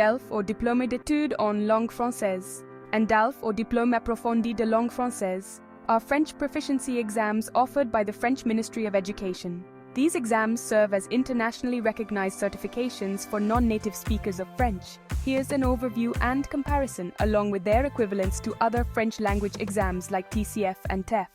DELF or Diplôme d'études en langue française, and DALF or Diplôme approfondi de langue française are French proficiency exams offered by the French Ministry of Education. These exams serve as internationally recognized certifications for non-native speakers of French. Here's an overview and comparison along with their equivalents to other French language exams like TCF and TEF.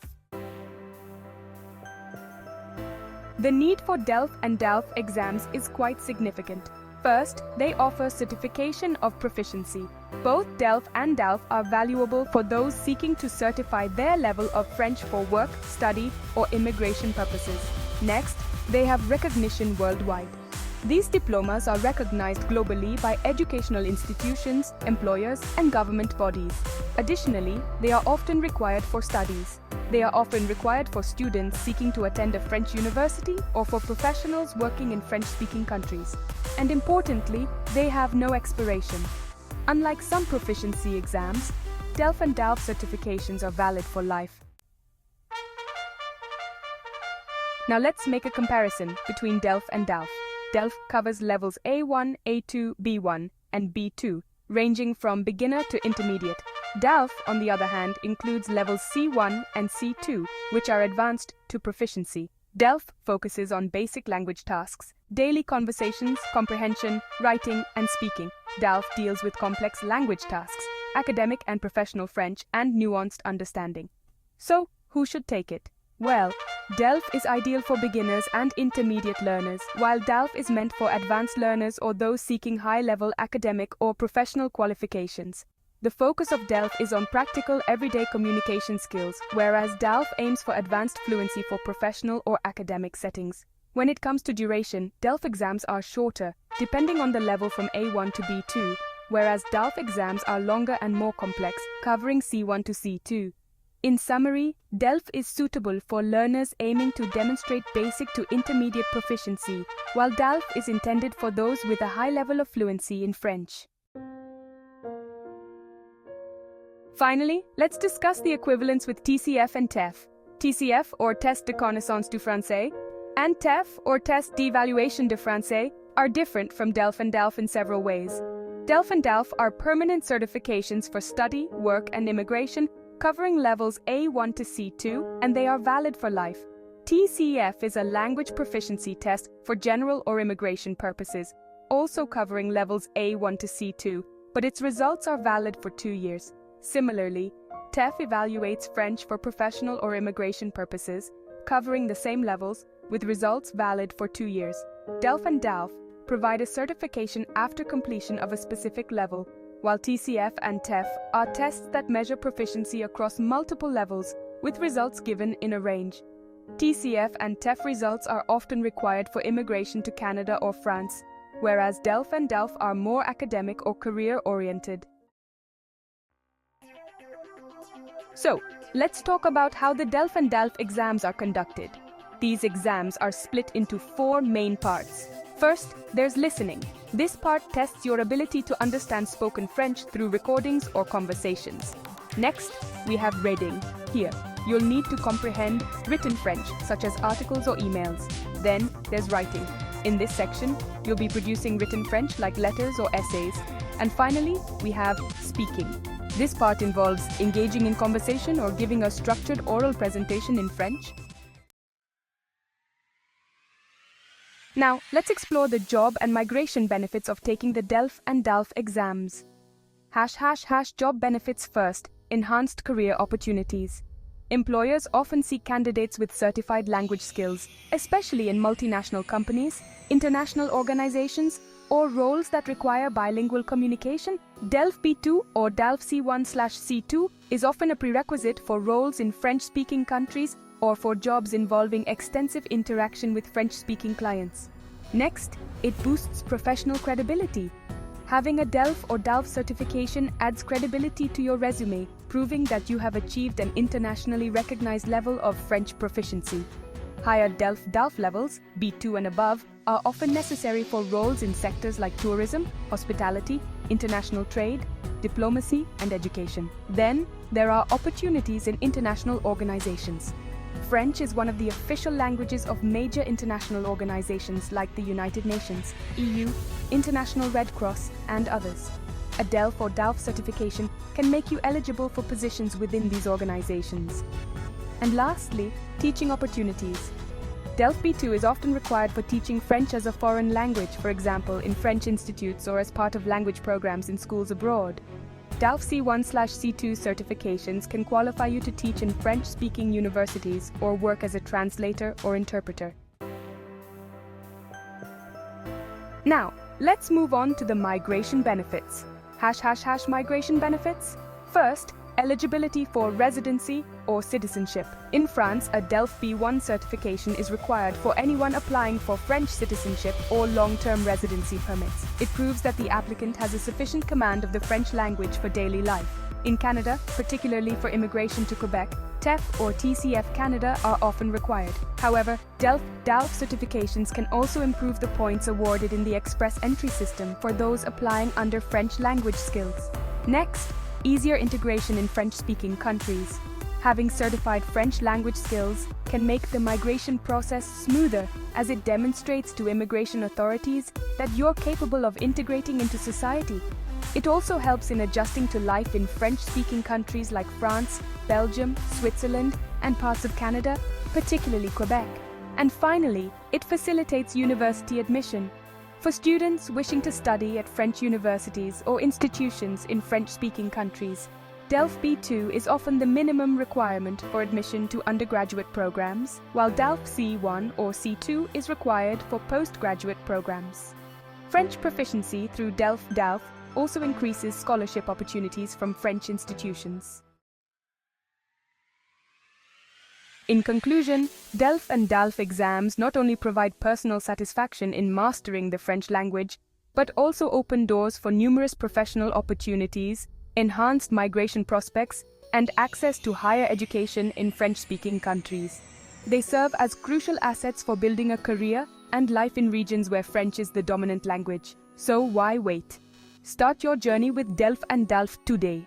The need for DELF and DALF exams is quite significant. First, they offer certification of proficiency. Both DELF and DALF are valuable for those seeking to certify their level of French for work, study, or immigration purposes. Next, they have recognition worldwide. These diplomas are recognized globally by educational institutions, employers, and government bodies. Additionally, they are often required for studies. They are often required for students seeking to attend a French university or for professionals working in French-speaking countries. And importantly, they have no expiration. Unlike some proficiency exams, DELF and DALF certifications are valid for life. Now let's make a comparison between DELF and DALF. DELF covers levels A1, A2, B1, and B2, ranging from beginner to intermediate. DALF, on the other hand, includes levels C1 and C2, which are advanced to proficiency. DELF focuses on basic language tasks, daily conversations, comprehension, writing, and speaking. DALF deals with complex language tasks, academic and professional French, and nuanced understanding. So, who should take it? Well, DELF is ideal for beginners and intermediate learners, while DALF is meant for advanced learners or those seeking high-level academic or professional qualifications. The focus of DELF is on practical, everyday communication skills, whereas DALF aims for advanced fluency for professional or academic settings. When it comes to duration, DELF exams are shorter, depending on the level from A1 to B2, whereas DALF exams are longer and more complex, covering C1 to C2. In summary, DELF is suitable for learners aiming to demonstrate basic to intermediate proficiency, while DALF is intended for those with a high level of fluency in French. Finally, let's discuss the equivalents with TCF and TEF. TCF, or Test de Connaissance du Français, and TEF, or Test d'Évaluation du Français, are different from DELF and DALF in several ways. DELF and DALF are permanent certifications for study, work, and immigration, covering levels A1 to C2, and they are valid for life. TCF is a language proficiency test for general or immigration purposes, also covering levels A1 to C2, but its results are valid for 2 years. Similarly, TEF evaluates French for professional or immigration purposes, covering the same levels, with results valid for 2 years. DELF and DALF provide a certification after completion of a specific level, while TCF and TEF are tests that measure proficiency across multiple levels, with results given in a range. TCF and TEF results are often required for immigration to Canada or France, whereas DELF and DALF are more academic or career-oriented. So, let's talk about how the DELF and DALF exams are conducted. These exams are split into 4 main parts. First, there's listening. This part tests your ability to understand spoken French through recordings or conversations. Next, we have reading. Here, you'll need to comprehend written French, such as articles or emails. Then, there's writing. In this section, you'll be producing written French like letters or essays. And finally, we have speaking. This part involves engaging in conversation or giving a structured oral presentation in French. Now, let's explore the job and migration benefits of taking the DELF and DALF exams. Job benefits first, enhanced career opportunities. Employers often seek candidates with certified language skills, especially in multinational companies, international organizations, or roles that require bilingual communication. DELF B2 or DALF C1/C2 is often a prerequisite for roles in French-speaking countries or for jobs involving extensive interaction with French-speaking clients. Next, it boosts professional credibility. Having a DELF or DALF certification adds credibility to your resume, proving that you have achieved an internationally recognized level of French proficiency. Higher DELF/DALF levels, B2 and above, are often necessary for roles in sectors like tourism, hospitality, international trade, diplomacy, and education. Then, there are opportunities in international organizations. French is one of the official languages of major international organizations like the United Nations, EU, International Red Cross, and others. A DELF or DALF certification can make you eligible for positions within these organizations. And lastly, teaching opportunities. DELF B2 is often required for teaching French as a foreign language, for example, in French institutes or as part of language programs in schools abroad. DALF C1/C2 certifications can qualify you to teach in French-speaking universities or work as a translator or interpreter. Now, let's move on to the migration benefits. Migration benefits. First, eligibility for residency or citizenship. In France, a DELF B1 certification is required for anyone applying for French citizenship or long-term residency permits. It proves that the applicant has a sufficient command of the French language for daily life. In Canada, particularly for immigration to Quebec, TEF or TCF Canada are often required. However, DALF certifications can also improve the points awarded in the express entry system for those applying under French language skills. Next, easier integration in French-speaking countries. Having certified French language skills can make the migration process smoother, as it demonstrates to immigration authorities that you're capable of integrating into society. It also helps in adjusting to life in French-speaking countries like France, Belgium, Switzerland, and parts of Canada, particularly Quebec. And finally, it facilitates university admission. For students wishing to study at French universities or institutions in French-speaking countries, DELF B2 is often the minimum requirement for admission to undergraduate programs, while DELF C1 or C2 is required for postgraduate programs. French proficiency through DELF also increases scholarship opportunities from French institutions. In conclusion, DELF and DALF exams not only provide personal satisfaction in mastering the French language, but also open doors for numerous professional opportunities, enhanced migration prospects, and access to higher education in French-speaking countries. They serve as crucial assets for building a career and life in regions where French is the dominant language. So why wait? Start your journey with DELF and DALF today.